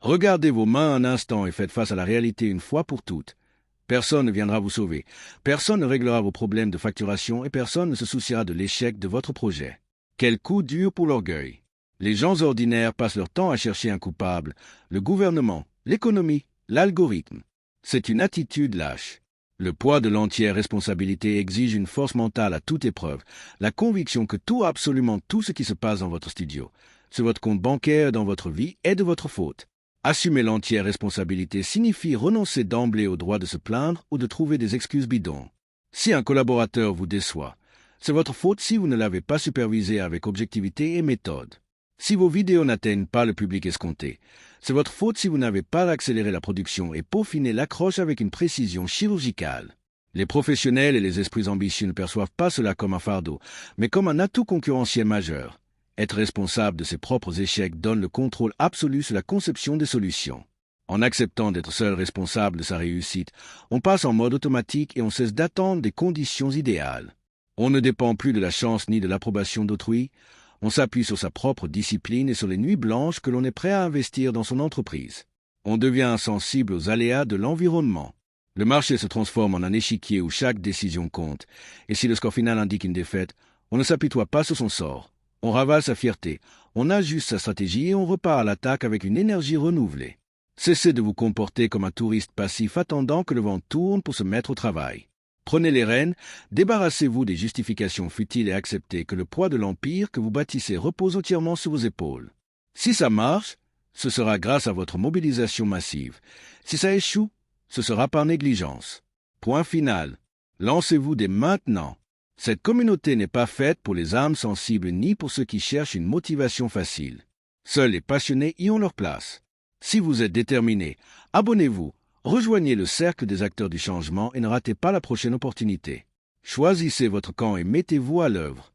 Regardez vos mains un instant et faites face à la réalité une fois pour toutes. Personne ne viendra vous sauver, personne ne réglera vos problèmes de facturation et personne ne se souciera de l'échec de votre projet. Quel coup dur pour l'orgueil. Les gens ordinaires passent leur temps à chercher un coupable, le gouvernement, l'économie, l'algorithme. C'est une attitude lâche. Le poids de l'entière responsabilité exige une force mentale à toute épreuve, la conviction que tout, absolument tout ce qui se passe dans votre studio, sur votre compte bancaire, dans votre vie, est de votre faute. Assumer l'entière responsabilité signifie renoncer d'emblée au droit de se plaindre ou de trouver des excuses bidons. Si un collaborateur vous déçoit, c'est votre faute si vous ne l'avez pas supervisé avec objectivité et méthode. Si vos vidéos n'atteignent pas le public escompté, c'est votre faute si vous n'avez pas accéléré la production et peaufiné l'accroche avec une précision chirurgicale. Les professionnels et les esprits ambitieux ne perçoivent pas cela comme un fardeau, mais comme un atout concurrentiel majeur. Être responsable de ses propres échecs donne le contrôle absolu sur la conception des solutions. En acceptant d'être seul responsable de sa réussite, on passe en mode automatique et on cesse d'attendre des conditions idéales. On ne dépend plus de la chance ni de l'approbation d'autrui. On s'appuie sur sa propre discipline et sur les nuits blanches que l'on est prêt à investir dans son entreprise. On devient insensible aux aléas de l'environnement. Le marché se transforme en un échiquier où chaque décision compte, et si le score final indique une défaite, on ne s'apitoie pas sur son sort. On ravale sa fierté, on ajuste sa stratégie et on repart à l'attaque avec une énergie renouvelée. Cessez de vous comporter comme un touriste passif attendant que le vent tourne pour se mettre au travail. Prenez les rênes, débarrassez-vous des justifications futiles et acceptez que le poids de l'empire que vous bâtissez repose entièrement sur vos épaules. Si ça marche, ce sera grâce à votre mobilisation massive. Si ça échoue, ce sera par négligence. Point final. Lancez-vous dès maintenant. Cette communauté n'est pas faite pour les âmes sensibles ni pour ceux qui cherchent une motivation facile. Seuls les passionnés y ont leur place. Si vous êtes déterminé, abonnez-vous. Rejoignez le cercle des acteurs du changement et ne ratez pas la prochaine opportunité. Choisissez votre camp et mettez-vous à l'œuvre.